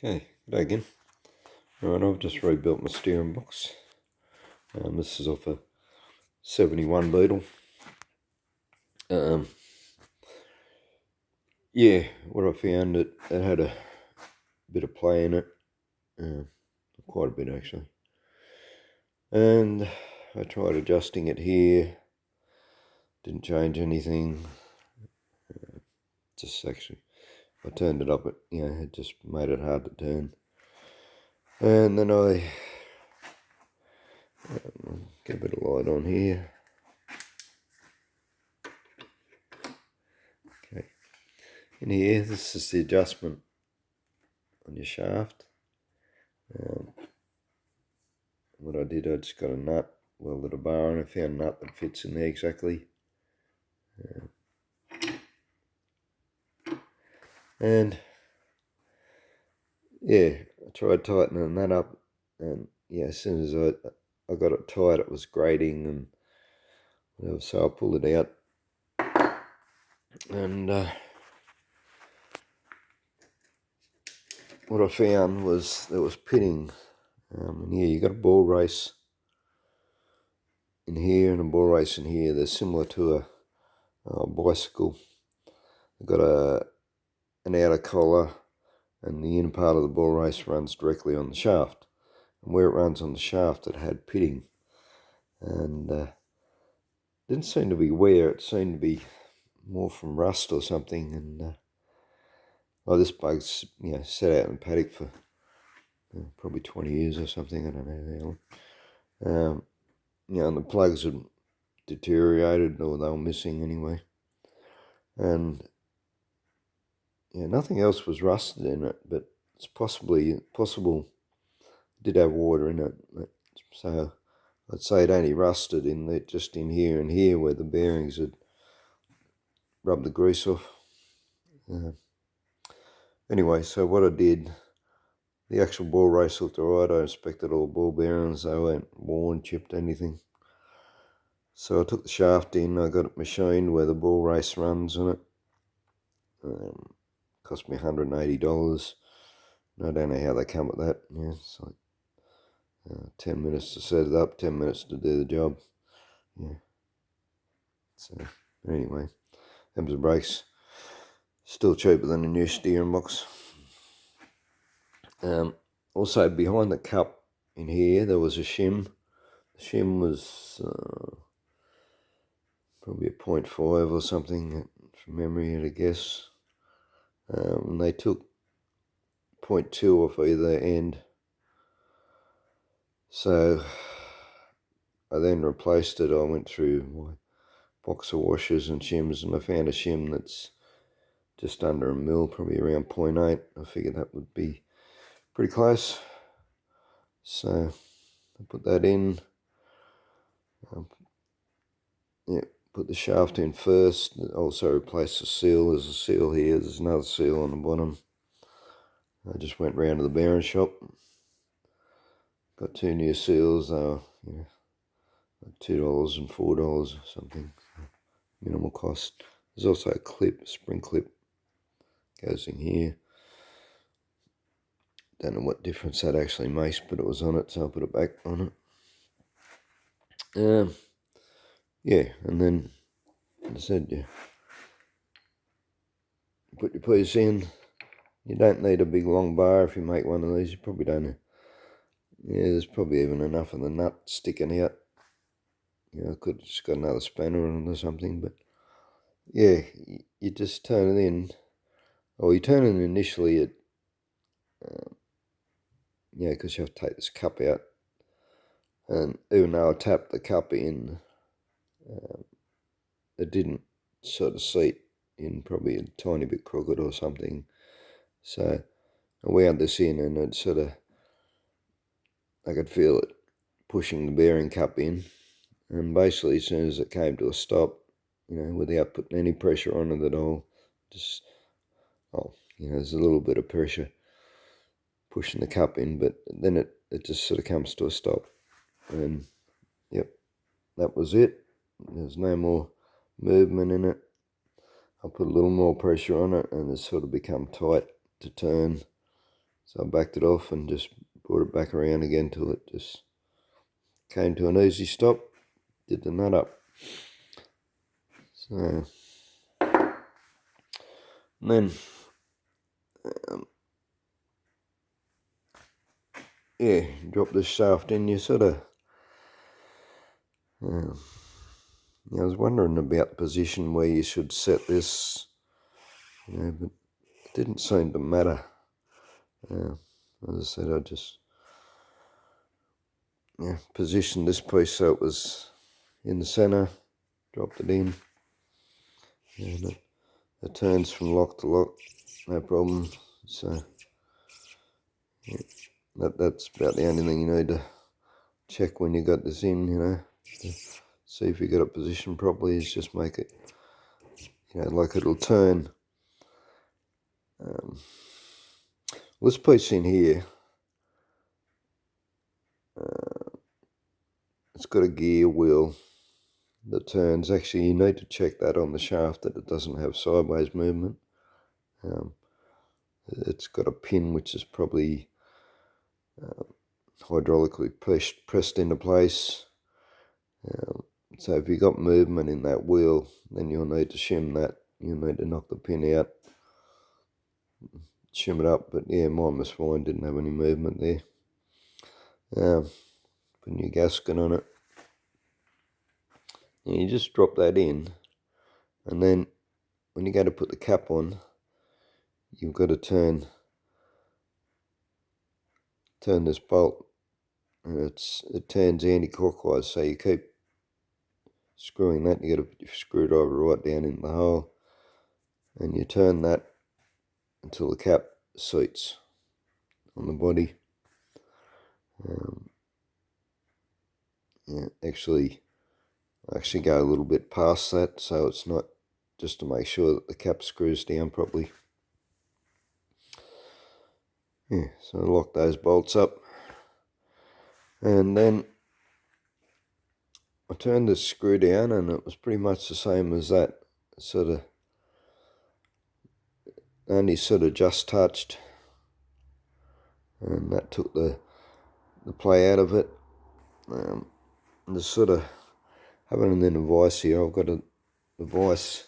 Okay, good day again. Right, I've just rebuilt my steering box. This is off a 71 Beetle. Yeah, what I found, it had a bit of play in it, quite a bit actually. And I tried adjusting it here, didn't change anything. Just actually, I turned it up, it just made it hard to turn. And then I get a bit of light on here. Okay, in here, this is the adjustment on your shaft. What I did, I just got a nut, welded a bar, and I found a nut that fits in there exactly. And yeah, I tried tightening that up, and yeah, as soon as I got it tight, it was grating and whatever, so I pulled it out. And what I found was there was pitting. And here you got a ball race in here and a ball race in here. They're similar to a bicycle. They've got an outer collar, and the inner part of the ball race runs directly on the shaft. And where it runs on the shaft, it had pitting. And didn't seem to be wear, it seemed to be more from rust or something. And this bug's sat out in the paddock for probably 20 years or something, I don't know how long. And the plugs had deteriorated, or they were missing anyway. And nothing else was rusted in it, but it's possible it did have water in it. So I'd say it only rusted just in here and here where the bearings had rubbed the grease off. Anyway, so what I did, the actual ball race looked alright. I inspected all the ball bearings. They weren't worn, chipped, anything. So I took the shaft in. I got it machined where the ball race runs on it. Cost me $180. I don't know how they come at that. Yeah, it's like 10 minutes to set it up, 10 minutes to do the job. Yeah. So anyway, them was the brakes. Still cheaper than a new steering box. Also behind the cup in here there was a shim. The shim was probably a 0.5 or something from memory, I guess. And they took 0.2 off either end. So I then replaced it. I went through my box of washers and shims, and I found a shim that's just under a mil, probably around 0.8. I figured that would be pretty close. So I put that in. Put the shaft in first. Also replaced the seal. There's a seal here. There's another seal on the bottom. I just went round to the bearing shop. Got 2 new seals. $2 and $4 or something. Minimal cost. There's also a clip, spring clip, goes in here. Don't know what difference that actually makes, but it was on it, so I put it back on it. And then, as I said, you put your piece in. You don't need a big long bar if you make one of these. You probably don't. There's probably even enough of the nut sticking out. I could have just got another spanner on it or something, but yeah, you just turn it in. Or you turn it initially at, because you have to take this cup out. And even though I tapped the cup in, it didn't sort of seat in, probably a tiny bit crooked or something. So I wound this in, and it sort of, I could feel it pushing the bearing cup in. And basically, as soon as it came to a stop, without putting any pressure on it at all, there's a little bit of pressure pushing the cup in, but then it just sort of comes to a stop. And yep, that was it. There's no more movement in it. I put a little more pressure on it, and it's sort of become tight to turn. So I backed it off and just brought it back around again till it just came to an easy stop. Did the nut up. So, and then, yeah, drop this shaft in. You sort of, I was wondering about the position where you should set this, but it didn't seem to matter. As I said, I just positioned this piece so it was in the centre, dropped it in, and it turns from lock to lock, no problem. So that's about the only thing you need to check when you got this in, to see if you got it positioned properly. Is just make it, like it'll turn. This piece in here, it's got a gear wheel that turns. Actually, you need to check that on the shaft that it doesn't have sideways movement. It's got a pin which is probably hydraulically pressed into place. So if you got movement in that wheel, then you'll need to shim that. You'll need to knock the pin out, shim it up. But yeah, mine was fine, didn't have any movement there. Put a new gasket on it. And you just drop that in, and then when you go to put the cap on, you've got to turn this bolt, and it turns anti-clockwise, so you keep screwing that. You got to put your screwdriver right down in the hole, and you turn that until the cap seats on the body. Actually go a little bit past that, so it's not, just to make sure that the cap screws down properly. So I lock those bolts up, and then I turned the screw down, and it was pretty much the same as that. Only just touched, and that took the play out of it. Just sort of having an vice here. I've got the vice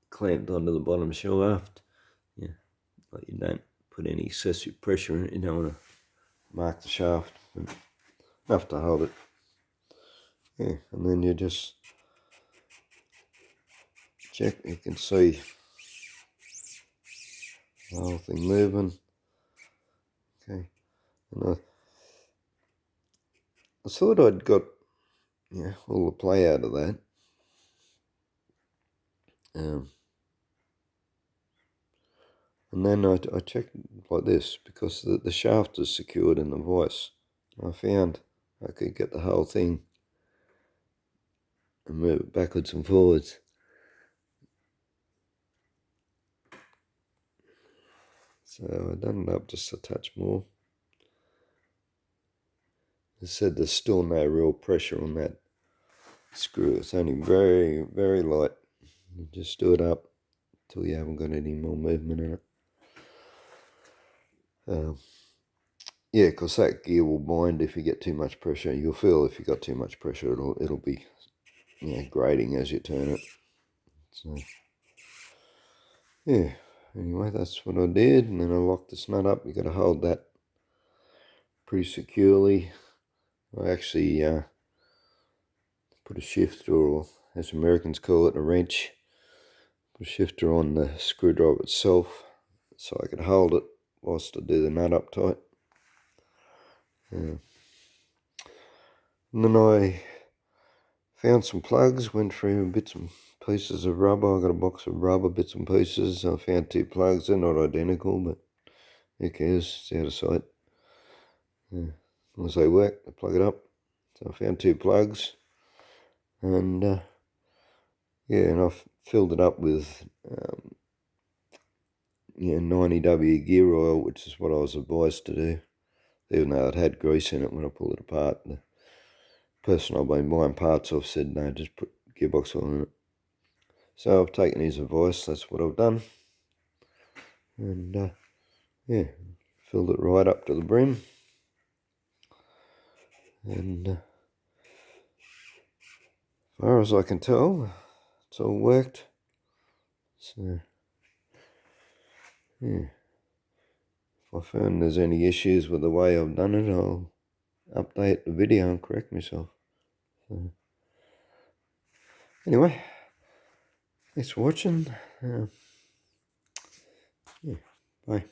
clamped onto the bottom shaft. But you don't put any excessive pressure in it. You don't want to mark the shaft, but enough to hold it. And then you just check. You can see the whole thing moving. Okay, and I thought I'd got all the play out of that. And then I checked like this, because the shaft is secured in the vise. I found I could get the whole thing and move it backwards and forwards. So I've done it up just a touch more. As I said, there's still no real pressure on that screw. It's only very, very light. You just do it up until you haven't got any more movement in it. Because that gear will bind if you get too much pressure. You'll feel if you got too much pressure, it'll be grating as you turn it. So anyway, that's what I did, and then I locked this nut up. You got to hold that pretty securely. I actually put a shifter, or as Americans call it, a wrench. Put a shifter on the screwdriver itself, so I could hold it whilst I do the nut up tight. And then I found some plugs, went through bits and pieces of rubber. I got a box of rubber bits and pieces. I found 2 plugs. They're not identical, but who cares? It's out of sight. As long as they work, I plug it up. So I found 2 plugs, and and I filled it up with 90W gear oil, which is what I was advised to do, even though it had grease in it when I pulled it apart. The person I've been buying parts off said, no, just put gearbox oil in it. So I've taken his advice. That's what I've done, and yeah, filled it right up to the brim, and as far as I can tell, it's all worked. So yeah, if I find there's any issues with the way I've done it, I'll update the video and correct myself. So, anyway, thanks for watching. Yeah, bye.